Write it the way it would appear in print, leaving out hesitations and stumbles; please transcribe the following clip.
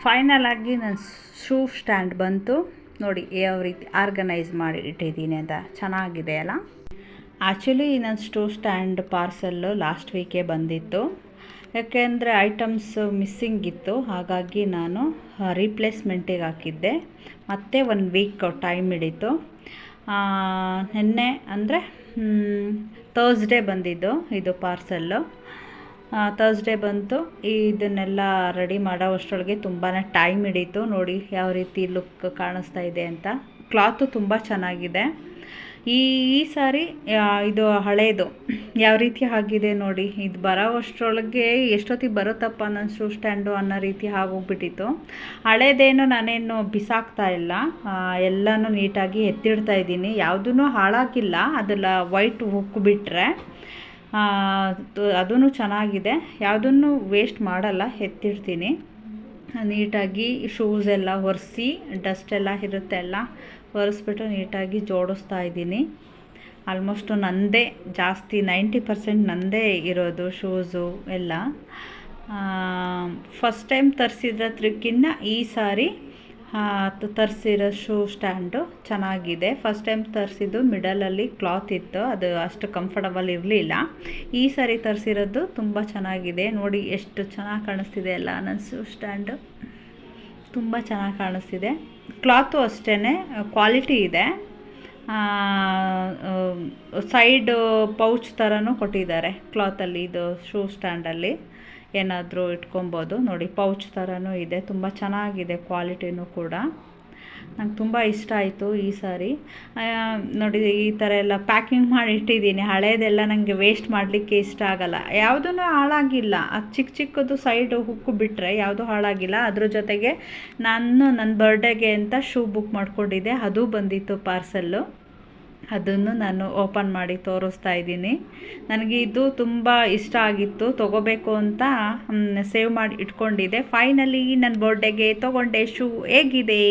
Final ಆಗಿ ನನ್ನ shoe stand ಬಂತು ನೋಡಿ, ಯಾವ ರೀತಿ ಆರ್ಗನೈಸ್ ಮಾಡಿ ಇಟ್ಟಿದ್ದೀನಿ ಅಂತ. ಚೆನ್ನಾಗಿದೆ ಅಲ್ಲ. ಆ್ಯಕ್ಚುಲಿ ನನ್ನ ಶೂ ಸ್ಟ್ಯಾಂಡ್ ಪಾರ್ಸಲ್ಲು ಲಾಸ್ಟ್ ವೀಕೇ ಬಂದಿತ್ತು. ಯಾಕೆಂದರೆ ಐಟಮ್ಸ್ ಮಿಸ್ಸಿಂಗ್ ಇತ್ತು, ಹಾಗಾಗಿ ನಾನು ರೀಪ್ಲೇಸ್ಮೆಂಟಿಗೆ ಹಾಕಿದ್ದೆ. ಮತ್ತೆ 1 ವೀಕ್ ಟೈಮ್ ಹಿಡಿತು. ನಿನ್ನೆ ಅಂದರೆ ಥರ್ಸ್ಡೇ ಬಂದಿದ್ದು ಇದು ಪಾರ್ಸಲ್ಲು. ಥರ್ಸ್ಡೇ ಬಂತು. ಇದನ್ನೆಲ್ಲ ರೆಡಿ ಮಾಡೋ ಅಷ್ಟರೊಳಗೆ ತುಂಬಾ ಟೈಮ್ ಹಿಡೀತು. ನೋಡಿ ಯಾವ ರೀತಿ ಲುಕ್ ಕಾಣಿಸ್ತಾ ಇದೆ ಅಂತ. ಕ್ಲಾತು ತುಂಬ ಚೆನ್ನಾಗಿದೆ. ಈ ಸಾರಿ ಇದು ಹಳೇದು ಯಾವ ರೀತಿ ಆಗಿದೆ ನೋಡಿ. ಇದು ಬರೋ ಅಷ್ಟರೊಳಗೆ ಎಷ್ಟೊತ್ತಿಗೆ ಬರುತ್ತಪ್ಪ ನನ್ನ ಶೂ ಸ್ಟ್ಯಾಂಡು ಅನ್ನೋ ರೀತಿ ಆಗೋಗ್ಬಿಟ್ಟಿತ್ತು. ಹಳೇದೇನು ನಾನೇನು ಬಿಸಾಕ್ತಾ ಇಲ್ಲ, ಎಲ್ಲನೂ ನೀಟಾಗಿ ಎತ್ತಿಡ್ತಾ ಇದ್ದೀನಿ. ಯಾವುದೂ ಹಾಳಾಗಿಲ್ಲ. ಅದೆಲ್ಲ ವೈಟ್ ಹುಕ್ ಬಿಟ್ಟರೆ ಅದೂ ಚೆನ್ನಾಗಿದೆ. ಯಾವುದನ್ನು ವೇಸ್ಟ್ ಮಾಡಲ್ಲ, ಎತ್ತಿಡ್ತೀನಿ ನೀಟಾಗಿ. ಶೂಸ್ ಎಲ್ಲ ಒರೆಸಿ, ಡಸ್ಟ್ ಎಲ್ಲ ಇರುತ್ತೆ ಎಲ್ಲ ಒರೆಸ್ಬಿಟ್ಟು ನೀಟಾಗಿ ಜೋಡಿಸ್ತಾ ಇದ್ದೀನಿ. ಆಲ್ಮೋಸ್ಟು ನನ್ನದೇ ಜಾಸ್ತಿ, 90% ನನ್ನದೇ ಇರೋದು ಶೂಸು ಎಲ್ಲ. ಫಸ್ಟ್ ಟೈಮ್ ತರಿಸಿದ್ರಕ್ಕಿಂತ ಈ ಸಾರಿ ತರಿಸಿರೋ ಶೂ ಸ್ಟ್ಯಾಂಡು ಚೆನ್ನಾಗಿದೆ. ಫಸ್ಟ್ ಟೈಮ್ ತರಿಸಿದ್ದು ಮಿಡಲಲ್ಲಿ ಕ್ಲಾತ್ ಇತ್ತು, ಅದು ಅಷ್ಟು ಕಂಫರ್ಟಬಲ್ ಇರಲಿಲ್ಲ. ಈ ಸಾರಿ ತರಿಸಿರೋದು ತುಂಬ ಚೆನ್ನಾಗಿದೆ. ನೋಡಿ ಎಷ್ಟು ಚೆನ್ನಾಗಿ ಕಾಣಿಸ್ತಿದೆ ಅಲ್ಲ ನನ್ನ ಶೂ ಸ್ಟ್ಯಾಂಡು. ತುಂಬ ಚೆನ್ನಾಗಿ ಕಾಣಿಸ್ತಿದೆ. ಕ್ಲಾತು ಅಷ್ಟೇ ಕ್ವಾಲಿಟಿ ಇದೆ. ಸೈಡು ಪೌಚ್ ಥರನೂ ಕೊಟ್ಟಿದ್ದಾರೆ ಕ್ಲಾತಲ್ಲಿ. ಇದು ಶೂ ಸ್ಟ್ಯಾಂಡಲ್ಲಿ ಏನಾದರೂ ಇಟ್ಕೊಬೋದು. ನೋಡಿ ಪೌಚ್ ಥರನೂ ಇದೆ. ತುಂಬ ಚೆನ್ನಾಗಿದೆ ಕ್ವಾಲಿಟಿನೂ ಕೂಡ. ನಂಗೆ ತುಂಬ ಇಷ್ಟ ಆಯಿತು ಈ ಸಾರಿ. ನೋಡಿ ಈ ಥರ ಎಲ್ಲ ಪ್ಯಾಕಿಂಗ್ ಮಾಡಿ ಇಟ್ಟಿದ್ದೀನಿ. ಹಳೇದೆಲ್ಲ ನನಗೆ ವೇಸ್ಟ್ ಮಾಡಲಿಕ್ಕೆ ಇಷ್ಟ ಆಗಲ್ಲ. ಯಾವುದೂ ಹಾಳಾಗಿಲ್ಲ. ಅದು ಚಿಕ್ಕ ಚಿಕ್ಕದು ಸೈಡು ಹುಕ್ಕು ಬಿಟ್ಟರೆ ಯಾವುದೂ ಹಾಳಾಗಿಲ್ಲ. ಅದ್ರ ಜೊತೆಗೆ ನನ್ನ ಬರ್ಡೇಗೆ ಅಂತ ಶೂ ಬುಕ್ ಮಾಡ್ಕೊಂಡಿದ್ದೆ, ಅದು ಬಂದಿತ್ತು ಪಾರ್ಸಲ್ಲು. ಅದನ್ನು ನಾನು ಓಪನ್ ಮಾಡಿ ತೋರಿಸ್ತಾ ಇದ್ದೀನಿ. ನನಗೆ ಇದು ತುಂಬ ಇಷ್ಟ ಆಗಿತ್ತು, ತೊಗೋಬೇಕು ಅಂತ ಸೇವ್ ಮಾಡಿ ಇಟ್ಕೊಂಡಿದ್ದೆ. ಫೈನಲಿ ನನ್ನ ಬರ್ಡೇಗೆ ತೊಗೊಂಡೆ ಶೂ. ಹೇಗಿದೆ?